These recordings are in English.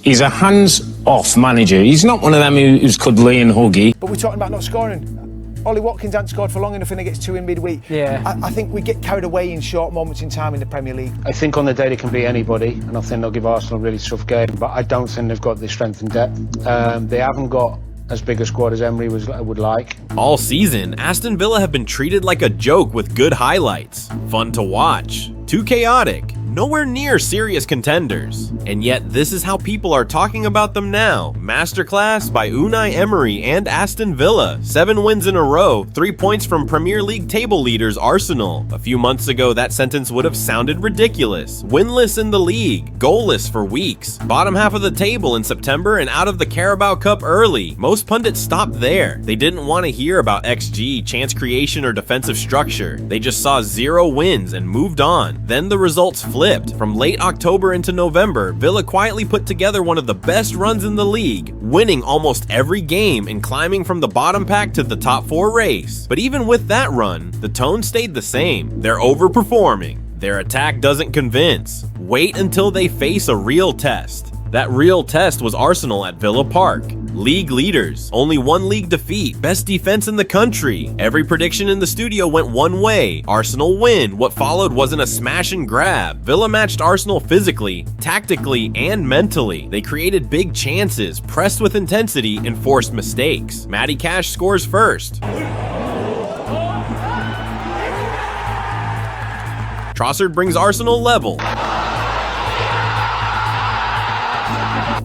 He's a hands-off manager. He's not one of them who's cuddly and huggy. But we're talking about not scoring. Ollie Watkins hasn't scored for long enough and he gets two in midweek. Yeah. I think we get carried away in short moments in time in the Premier League. I think on the day they can beat anybody, and I think they'll give Arsenal a really tough game, but I don't think they've got the strength and depth. They haven't got as big a squad as Emery would like. All season, Aston Villa have been treated like a joke with good highlights. Fun to watch. Too chaotic. Nowhere near serious contenders. And yet this is how people are talking about them now. Masterclass by Unai Emery and Aston Villa. 7 wins in a row, 3 points from Premier League table leaders Arsenal. A few months ago that sentence would have sounded ridiculous. Winless in the league, goalless for weeks, bottom half of the table in September and out of the Carabao Cup early. Most pundits stopped there. They didn't want to hear about XG, chance creation or defensive structure. They just saw 0 wins and moved on. Then the results flipped. From late October into November, Villa quietly put together one of the best runs in the league, winning almost every game and climbing from the bottom pack to the top 4 race. But even with that run, the tone stayed the same. They're overperforming. Their attack doesn't convince. Wait until they face a real test. That real test was Arsenal at Villa Park. League leaders, only 1 league defeat, best defense in the country. Every prediction in the studio went one way. Arsenal win. What followed wasn't a smash and grab. Villa matched Arsenal physically, tactically, and mentally. They created big chances, pressed with intensity, and forced mistakes. Matty Cash scores first. Trossard brings Arsenal level.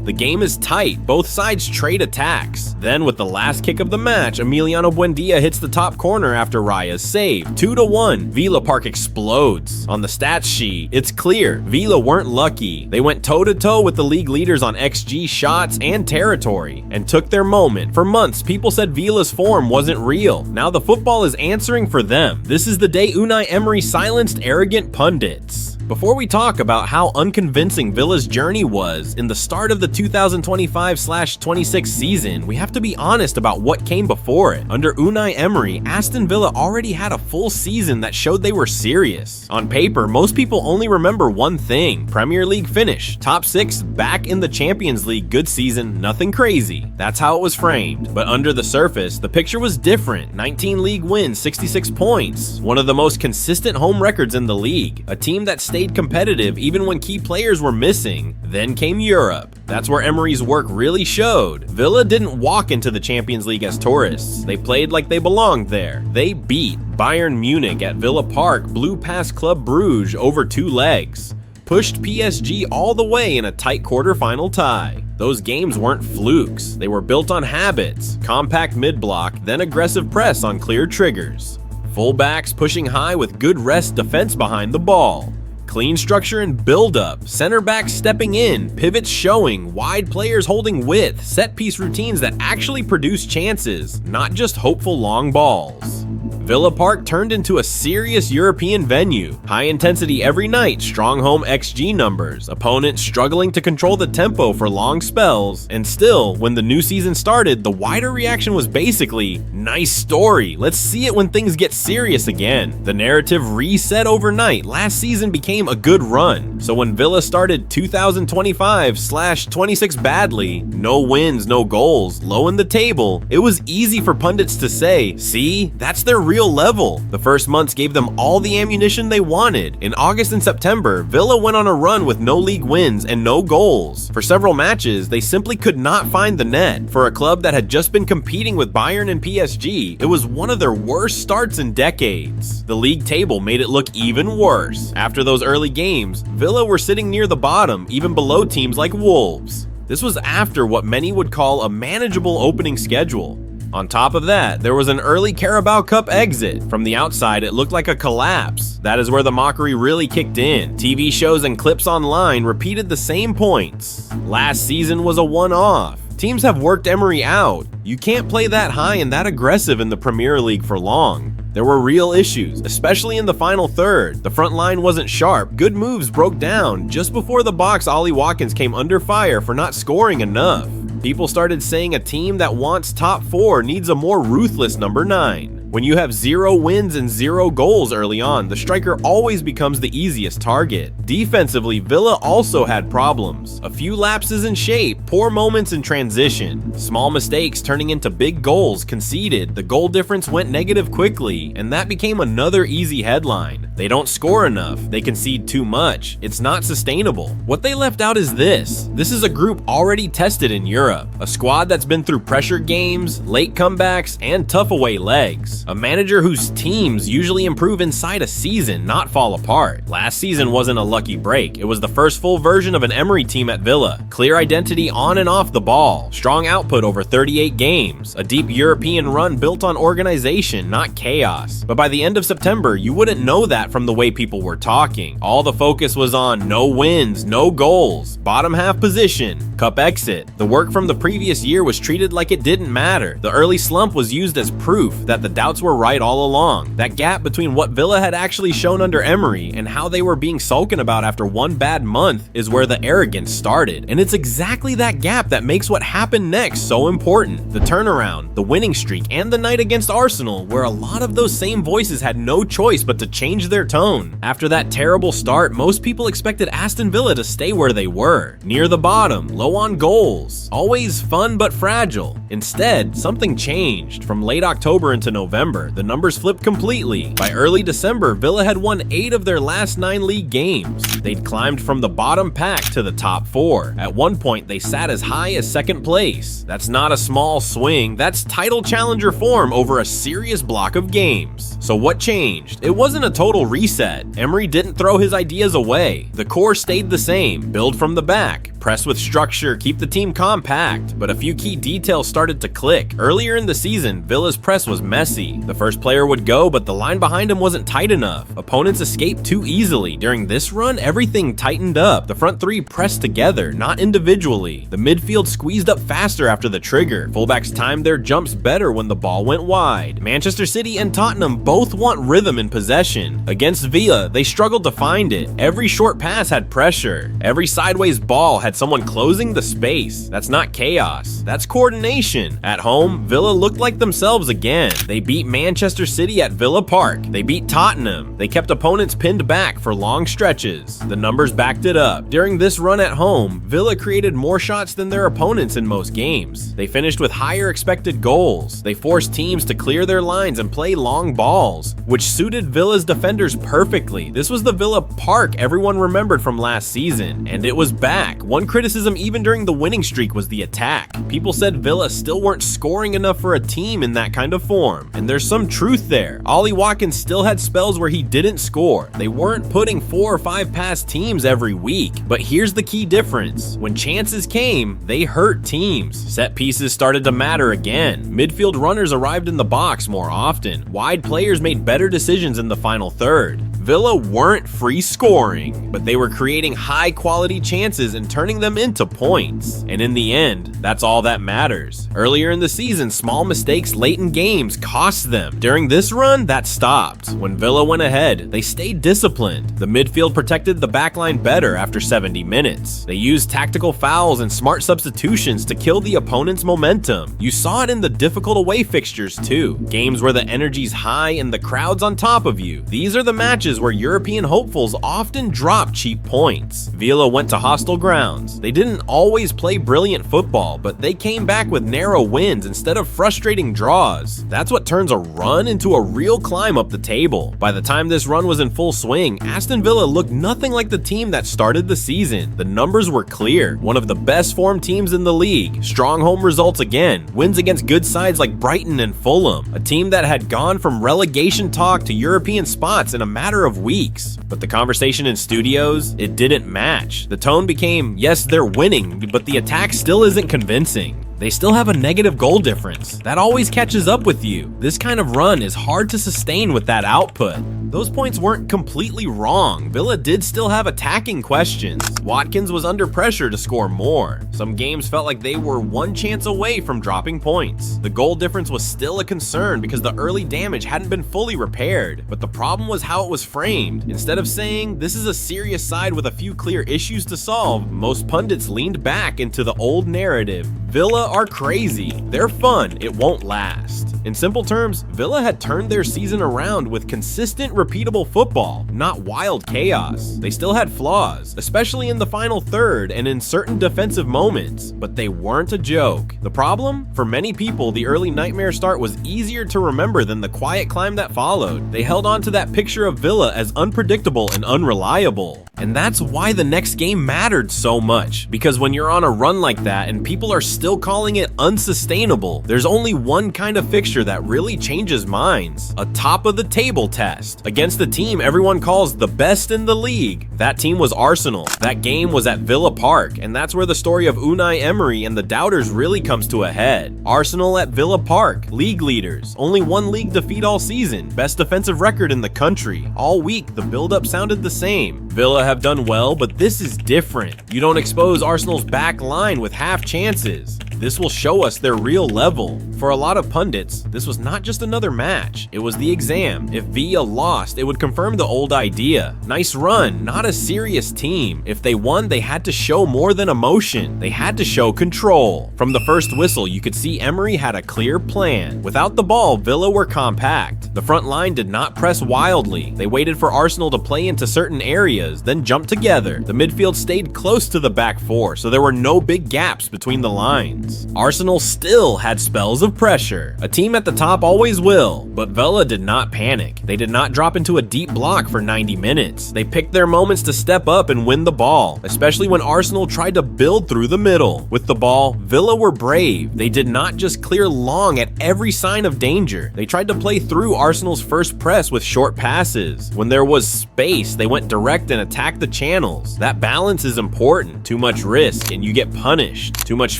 The game is tight, both sides trade attacks. Then with the last kick of the match, Emiliano Buendia hits the top corner after Raya's save. 2-1, Villa Park explodes. On the stats sheet, it's clear, Villa weren't lucky. They went toe-to-toe with the league leaders on XG, shots, and territory, and took their moment. For months, people said Villa's form wasn't real. Now the football is answering for them. This is the day Unai Emery silenced arrogant pundits. Before we talk about how unconvincing Villa's journey was in the start of the 2025/26 season, we have to be honest about what came before it. Under Unai Emery, Aston Villa already had a full season that showed they were serious. On paper, most people only remember one thing: Premier League finish, top 6, back in the Champions League, good season, nothing crazy. That's how it was framed. But under the surface, the picture was different. 19 league wins, 66 points, one of the most consistent home records in the league, a team that stayed competitive even when key players were missing. Then came Europe. That's where Emery's work really showed. Villa didn't walk into the Champions League as tourists. They played like they belonged there. They beat Bayern Munich at Villa Park, blew past Club Brugge over 2 legs, pushed PSG all the way in a tight quarterfinal tie. Those games weren't flukes. They were built on habits, compact mid-block, then aggressive press on clear triggers. Fullbacks pushing high with good rest defense behind the ball. Clean structure and build-up, center backs stepping in, pivots showing, wide players holding width, set-piece routines that actually produce chances, not just hopeful long balls. Villa Park turned into a serious European venue. High intensity every night, strong home XG numbers, opponents struggling to control the tempo for long spells, and still, when the new season started, the wider reaction was basically, nice story, let's see it when things get serious again. The narrative reset overnight. Last season became a good run. So when Villa started 2025/26 badly, no wins, no goals, low in the table, it was easy for pundits to say, see, that's their real level. The first months gave them all the ammunition they wanted. In August and September, Villa went on a run with no league wins and no goals. For several matches, they simply could not find the net. For a club that had just been competing with Bayern and PSG, it was one of their worst starts in decades. The league table made it look even worse. After those early games, Villa were sitting near the bottom, even below teams like Wolves. This was after what many would call a manageable opening schedule. On top of that, there was an early Carabao Cup exit. From the outside, it looked like a collapse. That is where the mockery really kicked in. TV shows and clips online repeated the same points. Last season was a one-off. Teams have worked Emery out. You can't play that high and that aggressive in the Premier League for long. There were real issues, especially in the final third. The front line wasn't sharp, good moves broke down. Just before the box, Ollie Watkins came under fire for not scoring enough. People started saying a team that wants top 4 needs a more ruthless number 9. When you have 0 wins and 0 goals early on, the striker always becomes the easiest target. Defensively, Villa also had problems. A few lapses in shape, poor moments in transition, small mistakes turning into big goals conceded. The goal difference went negative quickly, and that became another easy headline. They don't score enough, they concede too much, it's not sustainable. What they left out is this. This is a group already tested in Europe, a squad that's been through pressure games, late comebacks, and tough away legs. A manager whose teams usually improve inside a season, not fall apart. Last season wasn't a lucky break, it was the first full version of an Emery team at Villa. Clear identity on and off the ball, strong output over 38 games, a deep European run built on organization, not chaos. But by the end of September, you wouldn't know that from the way people were talking. All the focus was on no wins, no goals, bottom half position, cup exit. The work from the previous year was treated like it didn't matter. The early slump was used as proof that the doubts were right all along. That gap between what Villa had actually shown under Emery and how they were being sulken about after one bad month is where the arrogance started. And it's exactly that gap that makes what happened next so important. The turnaround, the winning streak, and the night against Arsenal, where a lot of those same voices had no choice but to change their tone. After that terrible start, most people expected Aston Villa to stay where they were, near the bottom, low on goals, always fun but fragile. Instead, something changed. From late October into November, the numbers flipped completely. By early December, Villa had won 8 of their last 9 league games. They'd climbed from the bottom pack to the top 4. At one point, they sat as high as second place. That's not a small swing, that's title challenger form over a serious block of games. So what changed? It wasn't a total reset. Emery didn't throw his ideas away. The core stayed the same. Build from the back, press with structure, keep the team compact. But a few key details started to click. Earlier in the season, Villa's press was messy. The first player would go, but the line behind him wasn't tight enough. Opponents escaped too easily. During this run, everything tightened up. The front 3 pressed together, not individually. The midfield squeezed up faster after the trigger. Fullbacks timed their jumps better when the ball went wide. Manchester City and Tottenham both want rhythm in possession. Against Villa, they struggled to find it. Every short pass had pressure. Every sideways ball had someone closing the space. That's not chaos, that's coordination. At home, Villa looked like themselves again. They beat Manchester City at Villa Park. They beat Tottenham. They kept opponents pinned back for long stretches. The numbers backed it up. During this run at home, Villa created more shots than their opponents in most games. They finished with higher expected goals. They forced teams to clear their lines and play long balls, which suited Villa's defenders perfectly. This was the Villa Park everyone remembered from last season, and it was back. One criticism even during the winning streak was the attack. People said Villa still weren't scoring enough for a team in that kind of form, and there's some truth there. Ollie Watkins still had spells where he didn't score. They weren't putting 4 or 5 past teams every week. But here's the key difference. When chances came, they hurt teams. Set pieces started to matter again. Midfield runners arrived in the box more often. Wide players made better decisions in the final third. Villa weren't free scoring, but they were creating high quality chances and turning them into points. And in the end, that's all that matters. Earlier in the season, small mistakes late in games cost them. During this run, that stopped. When Villa went ahead, they stayed disciplined. The midfield protected the backline better after 70 minutes. They used tactical fouls and smart substitutions to kill the opponent's momentum. You saw it in the difficult away fixtures too. Games where the energy's high and the crowd's on top of you. These are the matches where European hopefuls often drop cheap points. Villa went to hostile grounds. They didn't always play brilliant football, but they came back with narrow wins instead of frustrating draws. That's what turns a run into a real climb up the table. By the time this run was in full swing, Aston Villa looked nothing like the team that started the season. The numbers were clear. One of the best formed teams in the league. Strong home results again. Wins against good sides like Brighton and Fulham. A team that had gone from relegation talk to European spots in a matter of weeks. But the conversation in studios, it didn't match. The tone became, yes, they're winning, but the attack still isn't convincing. They still have a negative goal difference. That always catches up with you. This kind of run is hard to sustain with that output. Those points weren't completely wrong. Villa did still have attacking questions. Watkins was under pressure to score more. Some games felt like they were one chance away from dropping points. The goal difference was still a concern because the early damage hadn't been fully repaired. But the problem was how it was framed. Instead of saying, this is a serious side with a few clear issues to solve, most pundits leaned back into the old narrative. Villa are crazy. They're fun. It won't last. In simple terms, Villa had turned their season around with consistent, repeatable football, not wild chaos. They still had flaws, especially in the final third and in certain defensive moments, but they weren't a joke. The problem? For many people, the early nightmare start was easier to remember than the quiet climb that followed. They held on to that picture of Villa as unpredictable and unreliable. And that's why the next game mattered so much, because when you're on a run like that and people are still calling it unsustainable, there's only one kind of fixture that really changes minds: a top of the table test against the team everyone calls the best in the league. That team was Arsenal. That game was at Villa Park, and that's where the story of Unai Emery and the doubters really comes to a head. Arsenal at Villa Park, league leaders, only one league defeat all season, best defensive record in the country. All week the build-up sounded the same. Villa have done well, but this is different. You don't expose Arsenal's back line with half chances. This will show us their real level. For a lot of pundits, this was not just another match, it was the exam. If Villa lost, it would confirm the old idea. Nice run, not a serious team. If they won, they had to show more than emotion. They had to show control. From the first whistle, you could see Emery had a clear plan. Without the ball, Villa were compact. The front line did not press wildly. They waited for Arsenal to play into certain areas, then jumped together. The midfield stayed close to the back four, so there were no big gaps between the lines. Arsenal still had spells of pressure. A team at the top always will, but Villa did not panic. They did not drop into a deep block for 90 minutes. They picked their moments to step up and win the ball, especially when Arsenal tried to build through the middle. With the ball, Villa were brave. They did not just clear long at every sign of danger. They tried to play through Arsenal's first press with short passes. When there was space, they went direct and attacked the channels. That balance is important. Too much risk and you get punished. Too much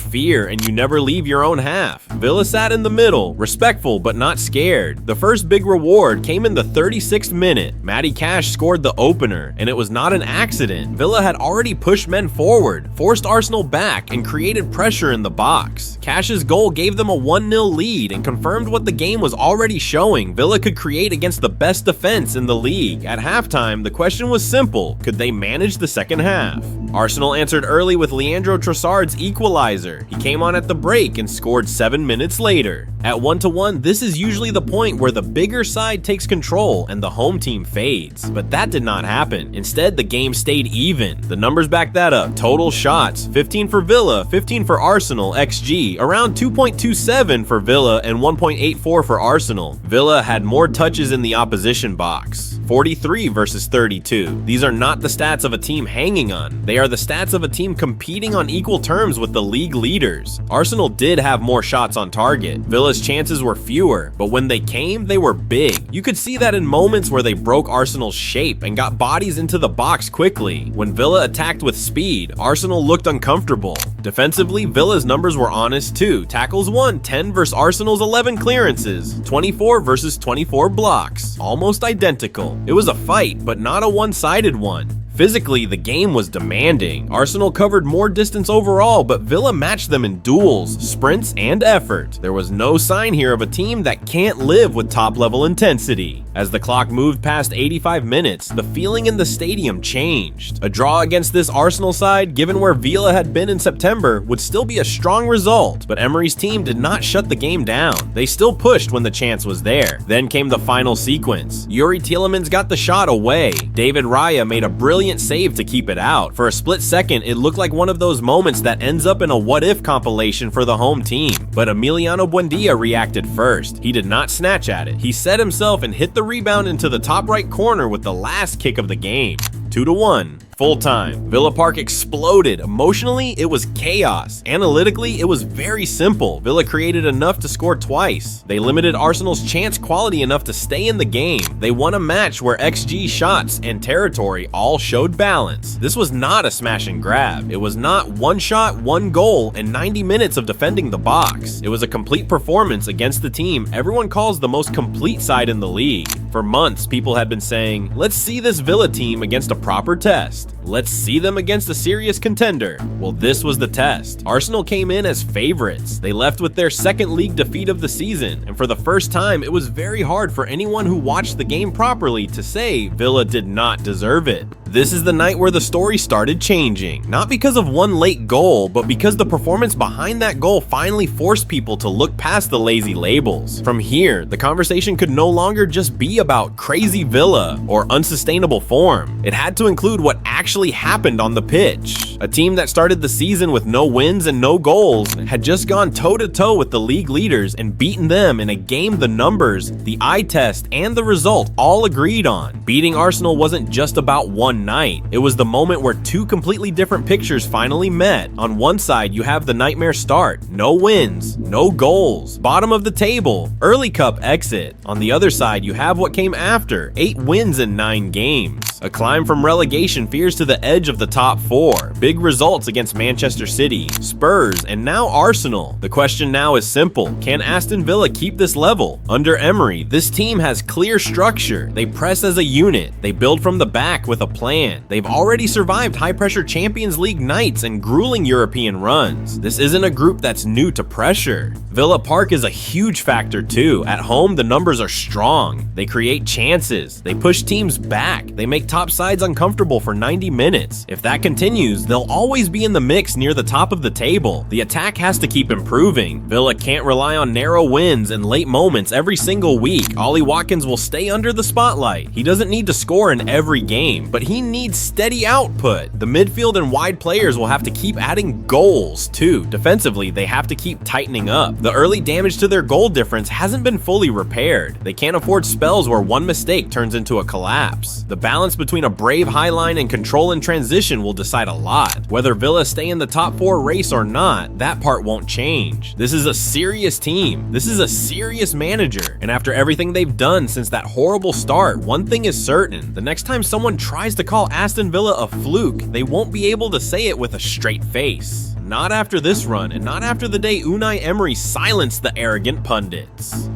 fear and you never leave your own half. Villa sat in the middle, respectful but not scared. The first big reward came in the 36th minute. Matty Cash scored the opener, and it was not an accident. Villa had already pushed men forward, forced Arsenal back, and created pressure in the box. Cash's goal gave them a 1-0 lead and confirmed what the game was already showing. Villa could create against the best defense in the league. At halftime, the question was simple: could they manage the second half? Arsenal answered early with Leandro Trossard's equalizer. He came on at the break and scored 7 minutes later. At 1-1, this is usually the point where the bigger side takes control and the home team fades. But that did not happen. Instead, the game stayed even. The numbers back that up. Total shots: 15 for Villa, 15 for Arsenal. XG around 2.27 for Villa and 1.84 for Arsenal. Villa had more touches in the opposition box, 43 versus 32. These are not the stats of a team hanging on. They are the stats of a team competing on equal terms with the league leaders. Arsenal did have more shots on target. Villa's chances were fewer, but when they came, they were big. You could see that in moments where they broke Arsenal's shape and got bodies into the box quickly. When Villa attacked with speed, Arsenal looked uncomfortable. Defensively, Villa's numbers were honest too. Tackles won, 10 versus Arsenal's 11 clearances, 24 versus 24 blocks. Almost identical. It was a fight, but not a one-sided one. Physically, the game was demanding. Arsenal covered more distance overall, but Villa matched them in duels, sprints, and effort. There was no sign here of a team that can't live with top-level intensity. As the clock moved past 85 minutes, the feeling in the stadium changed. A draw against this Arsenal side, given where Villa had been in September, would still be a strong result, but Emery's team did not shut the game down. They still pushed when the chance was there. Then came the final sequence. Yuri Tielemans got the shot away. David Raya made a brilliant save to keep it out. For a split second, it looked like one of those moments that ends up in a what-if compilation for the home team. But Emiliano Buendia reacted first. He did not snatch at it. He set himself and hit the rebound into the top right corner with the last kick of the game. 2-1. Full time. Villa Park exploded. Emotionally, it was chaos. Analytically, it was very simple. Villa created enough to score twice. They limited Arsenal's chance quality enough to stay in the game. They won a match where XG, shots, and territory all showed balance. This was not a smash and grab. It was not one shot, one goal, and 90 minutes of defending the box. It was a complete performance against the team everyone calls the most complete side in the league. For months, people had been saying, let's see this Villa team against a proper test. Let's see them against a serious contender. Well, this was the test. Arsenal came in as favorites. They left with their second league defeat of the season, and for the first time, it was very hard for anyone who watched the game properly to say Villa did not deserve it. This is the night where the story started changing, not because of one late goal, but because the performance behind that goal finally forced people to look past the lazy labels. From here, the conversation could no longer just be about crazy Villa or unsustainable form. It had to include what actually happened on the pitch. A team that started the season with no wins and no goals had just gone toe-to-toe with the league leaders and beaten them in a game the numbers, the eye test, and the result all agreed on. Beating Arsenal wasn't just about one night. It was the moment where two completely different pictures finally met. On one side, you have the nightmare start. No wins, no goals, bottom of the table, early cup exit. On the other side, you have what came after, 8 wins in 9 games. A climb from relegation fears to the edge of the top 4. Big results against Manchester City, Spurs, and now Arsenal. The question now is simple. Can Aston Villa keep this level? Under Emery, this team has clear structure. They press as a unit. They build from the back with a plan. They've already survived high-pressure Champions League nights and grueling European runs. This isn't a group that's new to pressure. Villa Park is a huge factor too. At home, the numbers are strong. They create chances. They push teams back. They make top sides uncomfortable for 90 minutes. If that continues, they'll always be in the mix near the top of the table. The attack has to keep improving. Villa can't rely on narrow wins and late moments every single week. Ollie Watkins will stay under the spotlight. He doesn't need to score in every game, but he needs steady output. The midfield and wide players will have to keep adding goals too. Defensively, they have to keep tightening up. The early damage to their goal difference hasn't been fully repaired. They can't afford spells where one mistake turns into a collapse. The balance between a brave high line and control in transition will decide a lot. Whether Villa stay in the top 4 race or not, that part won't change. This is a serious team. This is a serious manager. And after everything they've done since that horrible start, one thing is certain. The next time someone tries to call Aston Villa a fluke, they won't be able to say it with a straight face. Not after this run, and not after the day Unai Emery silenced the arrogant pundits.